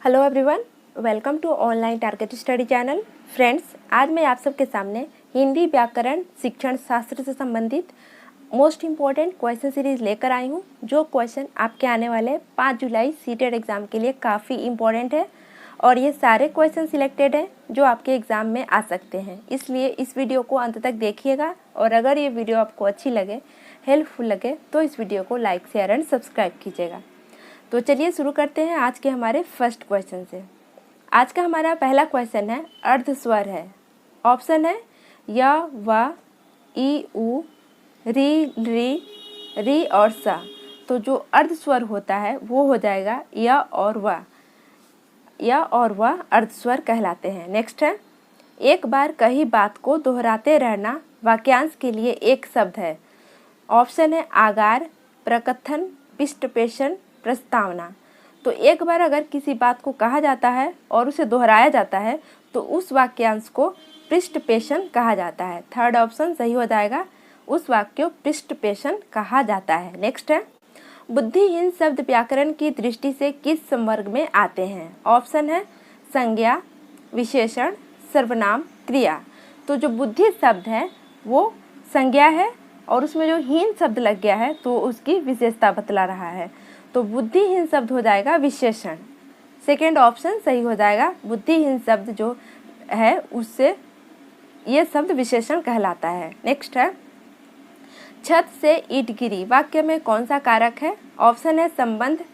Hello everyone, welcome to online target study channel. Friends, आज मैं आप सबके सामने हिंदी व्याकरण शिक्षण शास्त्र से संबंधित मोस्ट इम्पॉर्टेंट क्वेश्चन सीरीज लेकर आई हूँ। जो क्वेश्चन आपके आने वाले 5 जुलाई सीटेट एग्ज़ाम के लिए काफ़ी इम्पॉर्टेंट है और ये सारे क्वेश्चन सिलेक्टेड हैं जो आपके एग्ज़ाम में आ सकते हैं। इसलिए इस वीडियो को अंत तक देखिएगा और अगर ये वीडियो आपको अच्छी लगे, हेल्पफुल लगे तो इस वीडियो को लाइक, शेयर एंड सब्सक्राइब कीजिएगा। तो चलिए शुरू करते हैं आज के हमारे फर्स्ट क्वेश्चन से। आज का हमारा पहला क्वेश्चन है, अर्धस्वर है। ऑप्शन है य, व, ई, उ, री, री और सा। तो जो अर्धस्वर होता है वो हो जाएगा य और व। य और व अर्धस्वर कहलाते हैं। नेक्स्ट है, एक बार कही बात को दोहराते रहना वाक्यांश के लिए एक शब्द है। ऑप्शन है आगार, प्रकथन, पृष्ठपेषण, प्रस्तावना। तो एक बार अगर किसी बात को कहा जाता है और उसे दोहराया जाता है तो उस वाक्यांश को पृष्ठपेषण कहा जाता है। थर्ड ऑप्शन सही हो जाएगा, उस वाक्य को पृष्ठपेषण कहा जाता है। नेक्स्ट है, बुद्धिहीन शब्द व्याकरण की दृष्टि से किस संवर्ग में आते हैं। ऑप्शन है संज्ञा, विशेषण, सर्वनाम, क्रिया। तो जो बुद्धि शब्द है वो संज्ञा है और उसमें जो हीन शब्द लग गया है तो उसकी विशेषता बतला रहा है। तो बुद्धिहीन शब्द हो जाएगा विशेषण। सेकेंड ऑप्शन सही हो जाएगा, बुद्धिहीन शब्द जो है उससे ये शब्द विशेषण कहलाता है। नेक्स्ट है, छत से ईंट गिरी वाक्य में कौन सा कारक है। ऑप्शन है संबंध,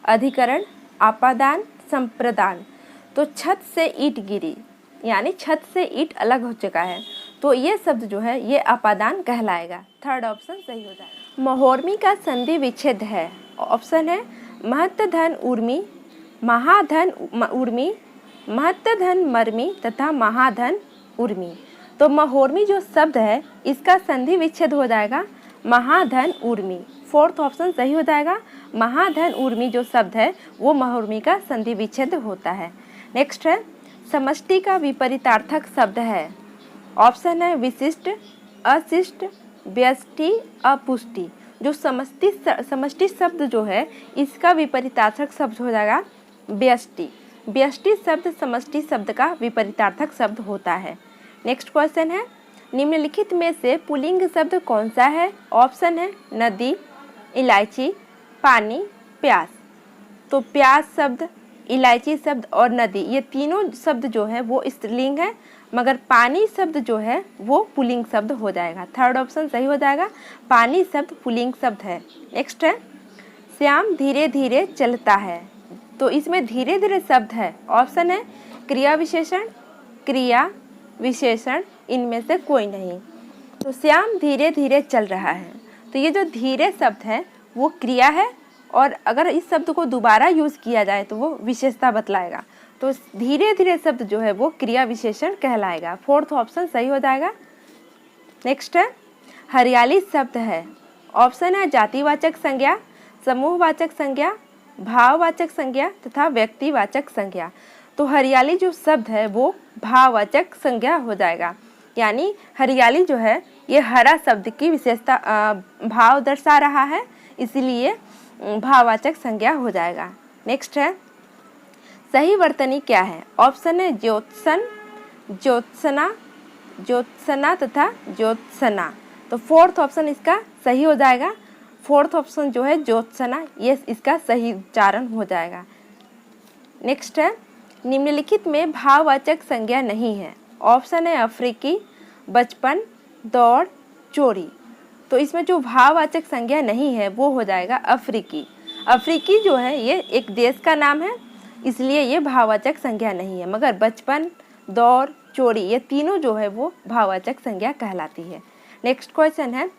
अधिकरण, आपादान, संप्रदान। तो छत से ईंट गिरी यानी छत से ईंट अलग हो चुका है तो ये शब्द जो है ये आपादान कहलाएगा। थर्ड ऑप्शन सही हो जाएगा। महोर्मी का संधि विच्छेद है। ऑप्शन है महत्तधन ऊर्मी, महाधन ऊर्मी, महत्तधन मर्मी तथा महाधन ऊर्मी। तो महोर्मी जो शब्द है इसका संधि विच्छेद हो जाएगा महाधन ऊर्मी। फोर्थ ऑप्शन सही हो जाएगा, महाधन ऊर्मी जो शब्द है वो महोर्मी का संधि विच्छेद होता है। नेक्स्ट है, समष्टि का विपरीतार्थक शब्द है। ऑप्शन है विशिष्ट, अशिष्ट, व्यष्टि, अपुष्टि। जो समष्टि शब्द जो है इसका विपरीतार्थक शब्द हो जाएगा व्यष्टि। व्यष्टि शब्द समष्टि शब्द का विपरीतार्थक शब्द होता है। नेक्स्ट क्वेश्चन है, निम्नलिखित में से पुल्लिंग शब्द कौन सा है। ऑप्शन है नदी, इलायची, पानी, प्यास। तो प्यास शब्द, इलायची शब्द और नदी ये तीनों शब्द जो है वो स्त्रीलिंग है, मगर पानी शब्द जो है वो पुल्लिंग शब्द हो जाएगा। थर्ड ऑप्शन सही हो जाएगा, पानी शब्द पुल्लिंग शब्द है। नेक्स्ट है, श्याम धीरे धीरे चलता है। तो इसमें धीरे धीरे शब्द है। ऑप्शन है क्रिया विशेषण, क्रिया विशेषण, इनमें से कोई नहीं। तो श्याम धीरे धीरे चल रहा है। तो ये जो धीरे शब्द है वो क्रिया है और अगर इस शब्द को दोबारा यूज़ किया जाए तो वो विशेषता बतलाएगा। तो धीरे धीरे शब्द जो है वो क्रिया विशेषण कहलाएगा। फोर्थ ऑप्शन सही हो जाएगा। नेक्स्ट है, हरियाली शब्द है। ऑप्शन है जातिवाचक संज्ञा, समूहवाचक संज्ञा, भाववाचक संज्ञा तथा व्यक्तिवाचक संज्ञा। तो हरियाली जो शब्द है वो भाववाचक संज्ञा हो जाएगा, यानी हरियाली जो है ये हरा शब्द की विशेषता भाव दर्शा रहा है, इसीलिए भाववाचक संज्ञा हो जाएगा। नेक्स्ट है, सही वर्तनी क्या है। ऑप्शन है ज्योत्सन, ज्योत्सना, ज्योत्सना तथा ज्योत्सना। तो फोर्थ ऑप्शन इसका सही हो जाएगा। फोर्थ ऑप्शन जो है ज्योत्सना, ये इसका सही उच्चारण हो जाएगा। नेक्स्ट है, निम्नलिखित में भाववाचक संज्ञा नहीं है। ऑप्शन है अफ्रीकी, बचपन, दौड़, चोरी। तो इसमें जो भाववाचक संज्ञा नहीं है वो हो जाएगा अफ्रीकी। अफ्रीकी जो है ये एक देश का नाम है, इसलिए ये भाववाचक संज्ञा नहीं है, मगर बचपन, दौड़, चोरी ये तीनों जो है वो भाववाचक संज्ञा कहलाती है। नेक्स्ट क्वेश्चन है,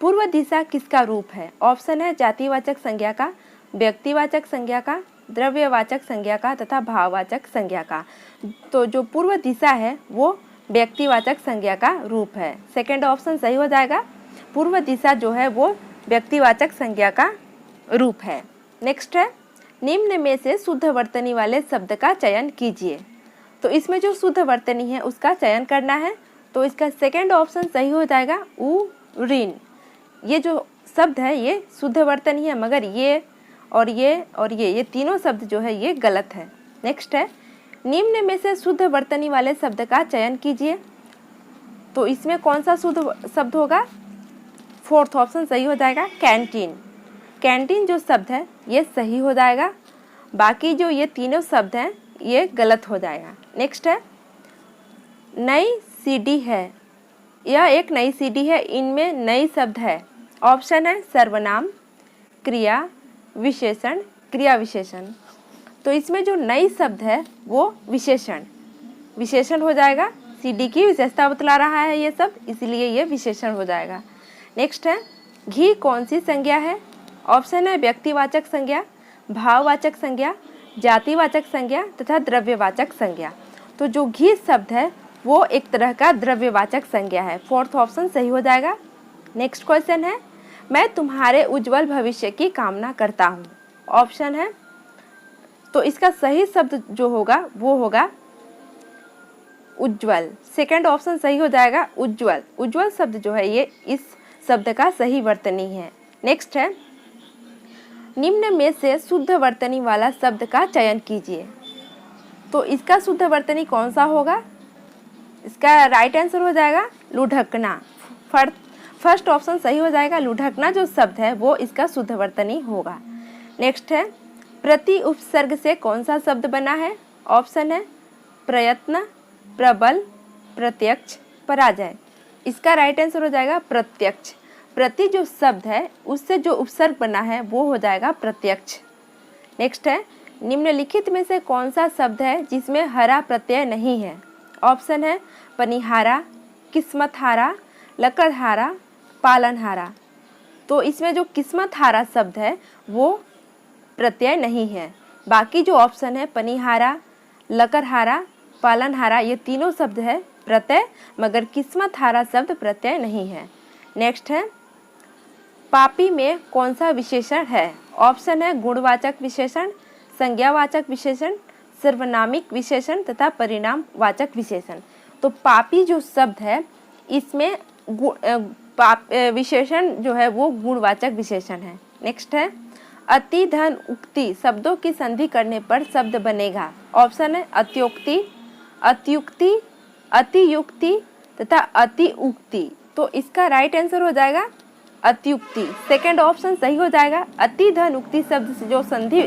पूर्व दिशा किसका रूप है। ऑप्शन है जातिवाचक संज्ञा का, व्यक्तिवाचक संज्ञा का, द्रव्यवाचक संज्ञा का तथा भाववाचक संज्ञा का। तो जो पूर्व दिशा है वो व्यक्तिवाचक संज्ञा का रूप है। सेकेंड ऑप्शन सही हो जाएगा, पूर्व दिशा जो है वो व्यक्तिवाचक संज्ञा का रूप है। नेक्स्ट है, निम्न में से शुद्ध वर्तनी वाले शब्द का चयन कीजिए। तो इसमें जो शुद्ध वर्तनी है उसका चयन करना है, तो इसका सेकेंड ऑप्शन सही हो जाएगा उ, ऋण। ये जो शब्द है ये शुद्ध वर्तनी है, मगर ये और ये तीनों शब्द जो है ये गलत है। नेक्स्ट है, निम्न में से शुद्ध वर्तनी वाले शब्द का चयन कीजिए। तो इसमें कौन सा शुद्ध शब्द होगा? फोर्थ ऑप्शन सही हो जाएगा, कैंटीन। कैंटीन जो शब्द है ये सही हो जाएगा, बाकी जो ये तीनों शब्द हैं ये गलत हो जाएगा। नेक्स्ट है, नई सीढ़ी है, यह एक नई सीढ़ी है, इनमें नई शब्द है। ऑप्शन है सर्वनाम, क्रिया विशेषण, क्रिया विशेषण। तो इसमें जो नई शब्द है वो विशेषण हो जाएगा। सीढ़ी की विशेषता बतला रहा है ये सब, इसलिए ये विशेषण हो जाएगा। नेक्स्ट है, घी कौन सी संज्ञा है? ऑप्शन है व्यक्तिवाचक संज्ञा, भाववाचक संज्ञा, जातिवाचक संज्ञा तथा द्रव्यवाचक संज्ञा। तो जो घी शब्द है वो एक तरह का द्रव्यवाचक संज्ञा है। फोर्थ ऑप्शन सही हो जाएगा। नेक्स्ट क्वेश्चन है, मैं तुम्हारे उज्जवल भविष्य की कामना करता हूँ। ऑप्शन है, तो इसका सही शब्द जो होगा वो होगा उज्जवल। सेकंड ऑप्शन सही हो जाएगा, उज्जवल। उज्जवल शब्द जो है ये इस शब्द का सही वर्तनी है। नेक्स्ट है, निम्न में से शुद्ध वर्तनी वाला शब्द का चयन कीजिए। तो इसका शुद्ध वर्तनी कौन सा होगा? इसका राइट आंसर हो जाएगा लुढ़कना। फर्स्ट ऑप्शन सही हो जाएगा, लुढ़कना जो शब्द है वो इसका शुद्ध वर्तनी होगा। नेक्स्ट है, प्रति उपसर्ग से कौन सा शब्द बना है? ऑप्शन है प्रयत्न, प्रबल, प्रत्यक्ष, पराजय। इसका राइट आंसर हो जाएगा प्रत्यक्ष। प्रति जो शब्द है उससे जो उपसर्ग बना है वो हो जाएगा प्रत्यक्ष। नेक्स्ट है, निम्नलिखित में से कौन सा शब्द है जिसमें हरा प्रत्यय नहीं है? ऑप्शन है पनिहारा, किस्मतहारा, लकड़हारा, पालनहारा। तो इसमें जो किस्मतहारा शब्द है वो प्रत्यय नहीं है। बाकी जो ऑप्शन है पनिहारा, लकड़हारा, पालनहारा, ये तीनों शब्द है प्रत्यय, मगर किस्मतहारा शब्द प्रत्यय नहीं है। नेक्स्ट है, पापी में कौन सा विशेषण है? ऑप्शन है गुणवाचक विशेषण, संज्ञावाचक विशेषण, सर्वनामिक विशेषण तथा परिणामवाचक विशेषण। तो पापी जो शब्द है इसमें विशेषण जो है वो गुणवाचक विशेषण है। नेक्स्ट है, अति धन उक्ति शब्दों की संधि करने पर शब्द बनेगा। ऑप्शन है अत्योक्ति, अत्युक्ति, अतियुक्ति तथा अति उक्ति। तो इसका राइट आंसर हो जाएगा अत्युक्ति। सेकंड ऑप्शन सही हो जाएगा। अति धन उक्ति शब्द से जो संधि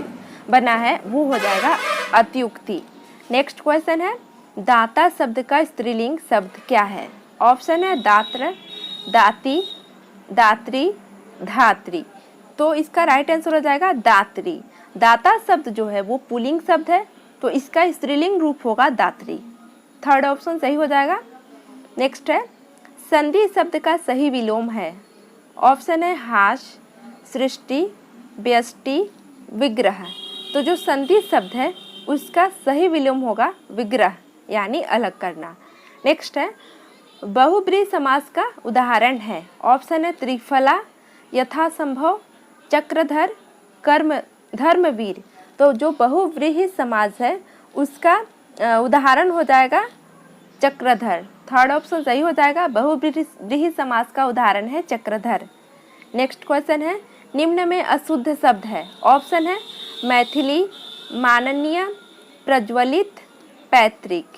बना है वो हो जाएगा अत्युक्ति। नेक्स्ट क्वेश्चन है, दाता शब्द का स्त्रीलिंग शब्द क्या है? ऑप्शन है दात्र, दाती, दात्री, धात्री। तो इसका राइट आंसर हो जाएगा दात्री। दाता शब्द जो है वो पुल्लिंग शब्द है, तो इसका स्त्रीलिंग रूप होगा दात्री। थर्ड ऑप्शन सही हो जाएगा। नेक्स्ट है, संधि शब्द का सही विलोम है। ऑप्शन है हास, सृष्टि, व्यष्टि, विग्रह। तो जो संधि शब्द है उसका सही विलोम होगा विग्रह, यानी अलग करना। नेक्स्ट है, बहुब्रीहि समास का उदाहरण है। ऑप्शन है त्रिफला, यथासंभव, चक्रधर, कर्म, धर्मवीर। तो जो बहुव्रीहि समास है उसका उदाहरण हो जाएगा चक्रधर। थर्ड ऑप्शन सही हो जाएगा, बहुव्रीहि समास का उदाहरण है चक्रधर। नेक्स्ट क्वेश्चन है, निम्न में अशुद्ध शब्द है। ऑप्शन है मैथिली, माननीय, प्रज्वलित, पैतृक।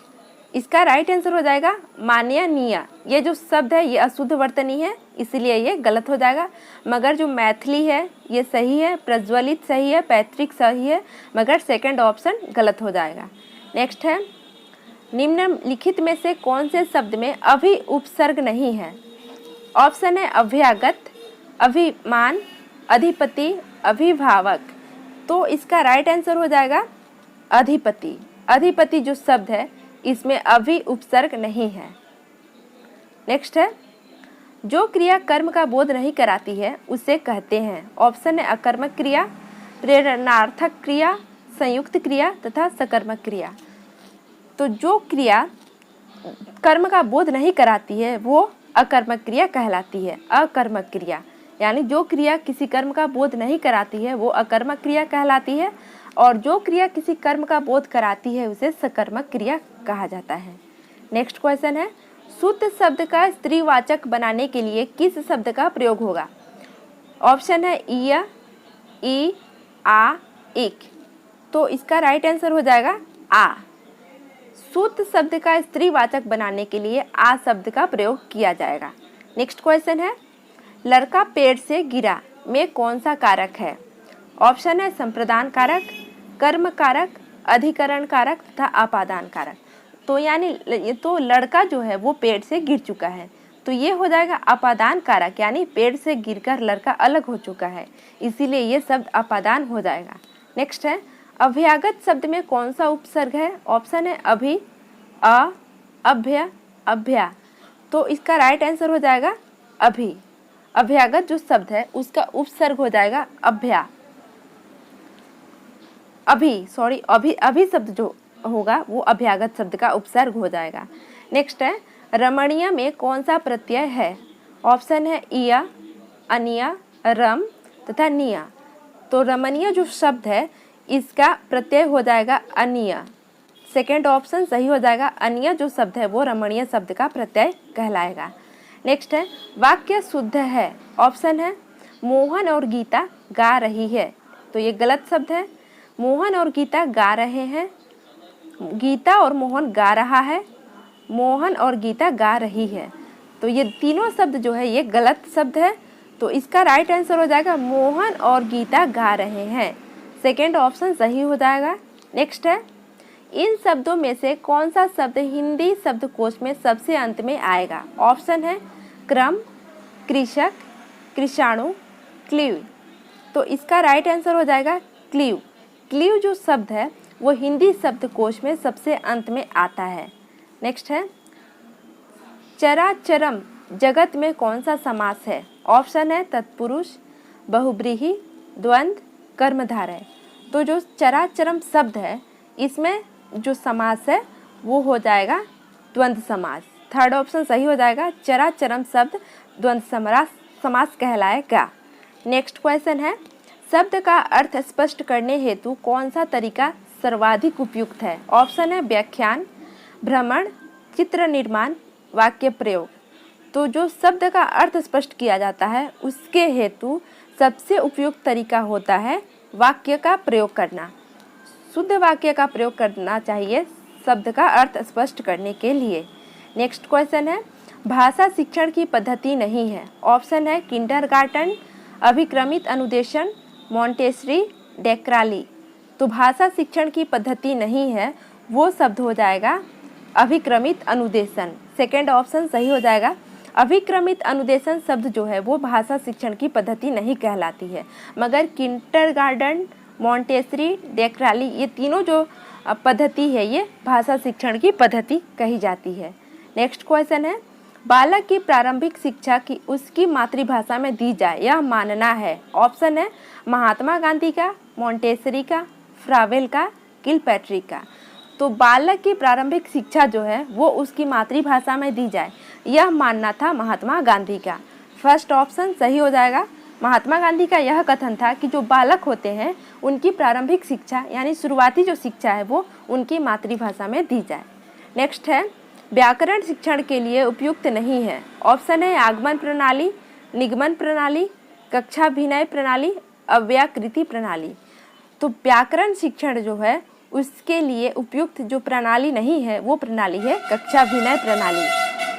इसका राइट आंसर हो जाएगा माननीय। ये जो शब्द है ये अशुद्ध वर्तनी है, इसलिए ये गलत हो जाएगा। मगर जो मैथिली है ये सही है, प्रज्वलित सही है, पैतृक सही है, मगर सेकंड ऑप्शन गलत हो जाएगा। नेक्स्ट है, निम्नलिखित में से कौन से शब्द में अभि उपसर्ग नहीं है? ऑप्शन है अभ्यागत, अभिमान, अधिपति, अभिभावक। तो इसका राइट आंसर हो जाएगा अधिपति। अधिपति जो शब्द है इसमें अभि उपसर्ग नहीं है। नेक्स्ट है, जो क्रिया कर्म का बोध नहीं कराती है उसे कहते हैं। ऑप्शन है अकर्मक क्रिया, प्रेरणार्थक क्रिया, संयुक्त क्रिया तथा सकर्मक क्रिया। तो जो क्रिया कर्म का बोध नहीं कराती है वो अकर्मक क्रिया कहलाती है। अकर्मक क्रिया यानी जो क्रिया किसी कर्म का बोध नहीं कराती है वो अकर्मक क्रिया कहलाती है, और जो क्रिया किसी कर्म का बोध कराती है उसे सकर्मक क्रिया कहा जाता है। नेक्स्ट क्वेश्चन है, शुद्ध शब्द का स्त्रीवाचक बनाने के लिए किस शब्द का प्रयोग होगा? ऑप्शन है इय, ई, आ, इक। तो इसका राइट आंसर हो जाएगा आ। शुद्ध शब्द का स्त्रीवाचक बनाने के लिए आ शब्द का प्रयोग किया जाएगा। नेक्स्ट क्वेश्चन है, लड़का पेड़ से गिरा में कौन सा कारक है? ऑप्शन है संप्रदान कारक, कर्म कारक, अधिकरण कारक तथा अपादान कारक। तो यानी तो लड़का जो है वो पेड़ से गिर चुका है, तो ये हो जाएगा अपादान कारक, यानी पेड़ से गिरकर लड़का अलग हो चुका है, इसीलिए ये शब्द अपादान हो जाएगा। नेक्स्ट है, अभ्यागत शब्द में कौन सा उपसर्ग है? ऑप्शन है अभि, अ, अभ्य, अभ्या। तो इसका राइट आंसर हो जाएगा अभि। अभ्यागत जो शब्द है उसका उपसर्ग हो जाएगा अभ्या। अभी शब्द जो होगा वो अभ्यागत शब्द का उपसर्ग हो जाएगा। नेक्स्ट है, रमणीय में कौन सा प्रत्यय है? ऑप्शन है इया, अनिया, रम तथा निया। तो रमणीय जो शब्द है इसका प्रत्यय हो जाएगा अनिय। सेकेंड ऑप्शन सही हो जाएगा, अनिय जो शब्द है वो रमणीय शब्द का प्रत्यय कहलाएगा। नेक्स्ट है, वाक्य शुद्ध है। ऑप्शन है मोहन और गीता गा रही है, तो ये गलत शब्द है। मोहन और गीता गा रहे हैं, गीता और मोहन गा रहा है, मोहन और गीता गा रही है। तो ये तीनों शब्द जो है ये गलत शब्द है, तो इसका राइट आंसर हो जाएगा मोहन और गीता गा रहे हैं। सेकेंड ऑप्शन सही हो जाएगा। नेक्स्ट है, इन शब्दों में से कौन सा शब्द हिंदी शब्दकोश में सबसे अंत में आएगा? ऑप्शन है क्रम, कृषक, कृषाणु, क्लीव। तो इसका राइट आंसर हो जाएगा क्लीव। क्लीव जो शब्द है वो हिंदी शब्दकोश में सबसे अंत में आता है। नेक्स्ट है, चराचरम जगत में कौन सा समास है? ऑप्शन है तत्पुरुष, बहुब्रीहि, द्वंद्व, कर्मधारय। तो जो चराचरम शब्द है इसमें जो समास है वो हो जाएगा द्वंद्व समास। थर्ड ऑप्शन सही हो जाएगा, चराचरम शब्द द्वंद्व समास कहलाएगा। नेक्स्ट क्वेश्चन है, शब्द का अर्थ स्पष्ट करने हेतु कौन सा तरीका सर्वाधिक उपयुक्त है? ऑप्शन है व्याख्यान, भ्रमण, चित्र निर्माण, वाक्य प्रयोग। तो जो शब्द का अर्थ स्पष्ट किया जाता है उसके हेतु सबसे उपयुक्त तरीका होता है वाक्य का प्रयोग करना। शुद्ध वाक्य का प्रयोग करना चाहिए शब्द का अर्थ स्पष्ट करने के लिए। नेक्स्ट क्वेश्चन है, भाषा शिक्षण की पद्धति नहीं है। ऑप्शन है किंडरगार्टन, अभिक्रमित अनुदेशन, मॉन्टेसरी, डेक्राली। तो भाषा शिक्षण की पद्धति नहीं है वो शब्द हो जाएगा अभिक्रमित अनुदेशन। सेकेंड ऑप्शन सही हो जाएगा। अभिक्रमित अनुदेशन शब्द जो है वो भाषा शिक्षण की पद्धति नहीं कहलाती है, मगर किंडरगार्टन, मॉन्टेसरी, डेक्राली ये तीनों जो पद्धति है ये भाषा शिक्षण की पद्धति कही जाती है। नेक्स्ट क्वेश्चन है, बालक की प्रारंभिक शिक्षा की उसकी मातृभाषा में दी जाए यह मानना है। ऑप्शन है महात्मा गांधी का, मॉन्टेसरी का, फ्रावेल का, किलपैट्रिक का। तो बालक की प्रारंभिक शिक्षा जो है वो उसकी मातृभाषा में दी जाए यह मानना था महात्मा गांधी का। फर्स्ट ऑप्शन सही हो जाएगा। महात्मा गांधी का यह कथन था कि जो बालक होते हैं उनकी प्रारंभिक शिक्षा यानी शुरुआती जो शिक्षा है वो उनकी मातृभाषा में दी जाए। नेक्स्ट है, व्याकरण शिक्षण के लिए उपयुक्त नहीं है। ऑप्शन है आगमन प्रणाली, निगमन प्रणाली, कक्षाभिनय प्रणाली, अव्याकृति प्रणाली। तो व्याकरण शिक्षण जो है उसके लिए उपयुक्त जो प्रणाली नहीं है वो प्रणाली है कक्षाभिनय प्रणाली।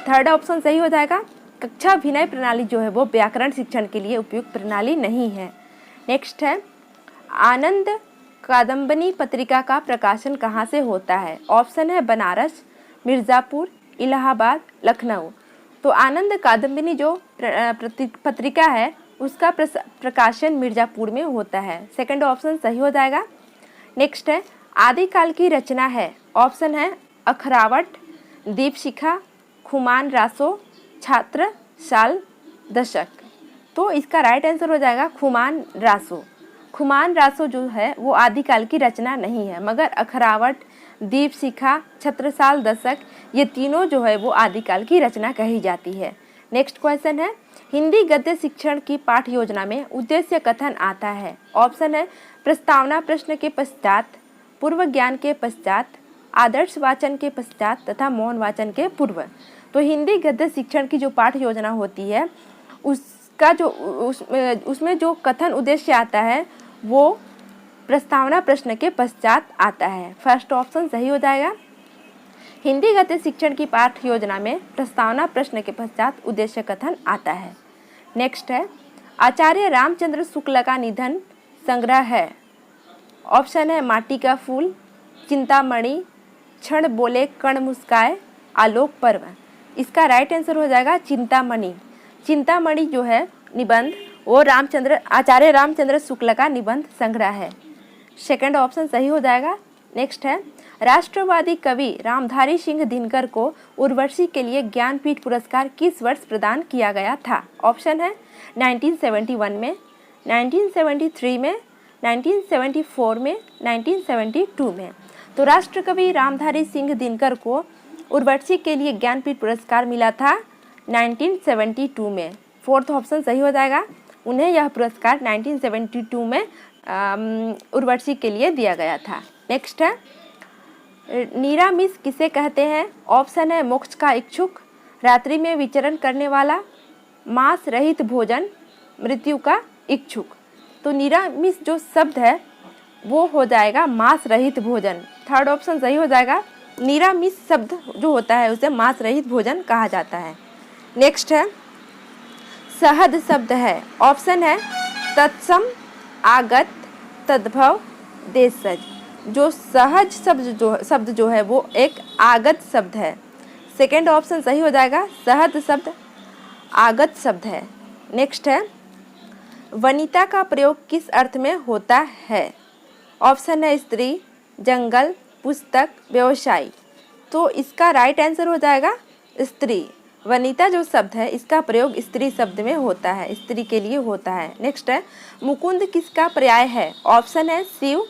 थर्ड ऑप्शन सही हो जाएगा। कक्षाभिनय प्रणाली जो है वो व्याकरण शिक्षण के लिए उपयुक्त प्रणाली नहीं है। नेक्स्ट है, आनंद कादम्बनी पत्रिका का प्रकाशन कहाँ से होता है? ऑप्शन है बनारस, मिर्ज़ापुर, इलाहाबाद, लखनऊ। तो आनंद कादम्बिनी जो पत्रिका है उसका प्रकाशन मिर्ज़ापुर में होता है। सेकंड ऑप्शन सही हो जाएगा। नेक्स्ट है, आदिकाल की रचना है। ऑप्शन है अखरावट, दीपशिखा, खुमान रासो, छात्र साल, दशक। तो इसका राइट आंसर हो जाएगा खुमान रासो। खुमान रासो जो है वो आदिकाल की रचना नहीं है, मगर अखरावट, दीपशिखा, छत्रसाल, दशक ये तीनों जो है वो आदिकाल की रचना कही जाती है। नेक्स्ट क्वेश्चन है, हिंदी गद्य शिक्षण की पाठ योजना में उद्देश्य कथन आता है। ऑप्शन है प्रस्तावना प्रश्न के पश्चात, पूर्व ज्ञान के पश्चात, आदर्श वाचन के पश्चात तथा मौन वाचन के पूर्व। तो हिंदी गद्य शिक्षण की जो पाठ योजना होती है उसका जो उसमें जो कथन उद्देश्य आता है वो प्रस्तावना प्रश्न के पश्चात आता है। फर्स्ट ऑप्शन सही हो जाएगा। हिंदी गद्य शिक्षण की पाठ्य योजना में प्रस्तावना प्रश्न के पश्चात उद्देश्य कथन आता है। नेक्स्ट है आचार्य रामचंद्र शुक्ल का निधन संग्रह है। ऑप्शन है माटी का फूल, चिंतामणि, क्षण बोले कण मुस्काए, आलोक पर्व। इसका राइट आंसर हो जाएगा चिंतामणि। चिंतामणि जो है निबंध वो आचार्य रामचंद्र शुक्ल का निबंध संग्रह है। सेकंड ऑप्शन सही हो जाएगा। नेक्स्ट है राष्ट्रवादी कवि रामधारी सिंह दिनकर को उर्वशी के लिए ज्ञानपीठ पुरस्कार किस वर्ष प्रदान किया गया था। ऑप्शन है 1971 में, 1973 में, 1974 में, 1972 में। तो राष्ट्रकवि रामधारी सिंह दिनकर को उर्वशी के लिए ज्ञानपीठ पुरस्कार मिला था 1972 में। फोर्थ ऑप्शन सही हो जाएगा। उन्हें यह पुरस्कार 1972 में उर्वशी के लिए दिया गया था। नेक्स्ट है निरामिष किसे कहते हैं। ऑप्शन है मोक्ष का इच्छुक, रात्रि में विचरण करने वाला, मांस रहित भोजन, मृत्यु का इच्छुक। तो निरामिष जो शब्द है वो हो जाएगा मांस रहित भोजन। थर्ड ऑप्शन सही हो जाएगा। निरामिष शब्द जो होता है उसे मांस रहित भोजन कहा जाता है। नेक्स्ट है सहज शब्द है। ऑप्शन है तत्सम, आगत, तद्भव, देशज। जो सहज शब्द जो है वो एक आगत शब्द है। सेकेंड ऑप्शन सही हो जाएगा। सहज शब्द आगत शब्द है। नेक्स्ट है वनिता का प्रयोग किस अर्थ में होता है। ऑप्शन है स्त्री, जंगल, पुस्तक, व्यवसाय। तो इसका राइट आंसर हो जाएगा स्त्री। वनिता जो शब्द है इसका प्रयोग स्त्री शब्द में होता है, स्त्री के लिए होता है। नेक्स्ट है मुकुंद किसका पर्याय है। ऑप्शन है शिव,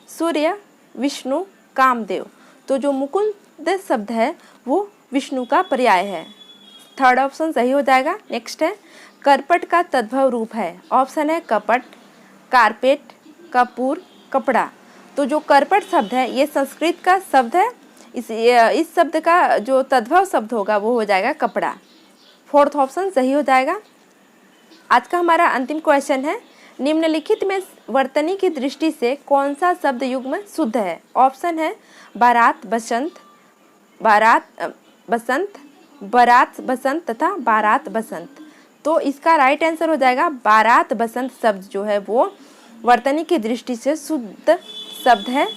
सूर्य, विष्णु, कामदेव। तो जो मुकुंद शब्द है वो विष्णु का पर्याय है। थर्ड ऑप्शन सही हो जाएगा। नेक्स्ट है करपट का तद्भव रूप है। ऑप्शन है कपट, कारपेट, कपूर, कपड़ा। तो जो करपट शब्द है ये संस्कृत का शब्द है। इस शब्द का जो तद्भव शब्द होगा वो हो जाएगा कपड़ा। फोर्थ ऑप्शन सही हो जाएगा। आज का हमारा अंतिम क्वेश्चन है निम्नलिखित में वर्तनी की दृष्टि से कौन सा शब्द युग्म शुद्ध है। ऑप्शन है बारात बसंत, बारात बसंत तथा बारात बसंत। तो इसका राइट आंसर हो जाएगा बारात बसंत शब्द जो है वो वर्तनी की दृष्टि से शुद्ध शब्द है।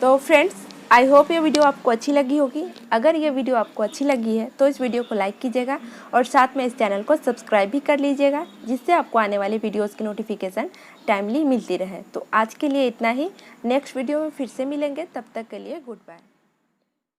तो फ्रेंड्स आई होप ये वीडियो आपको अच्छी लगी होगी। अगर ये वीडियो आपको अच्छी लगी है तो इस वीडियो को लाइक कीजिएगा और साथ में इस चैनल को सब्सक्राइब भी कर लीजिएगा, जिससे आपको आने वाले वीडियोस की नोटिफिकेशन टाइमली मिलती रहे। तो आज के लिए इतना ही। नेक्स्ट वीडियो में फिर से मिलेंगे, तब तक के लिए गुड बाय।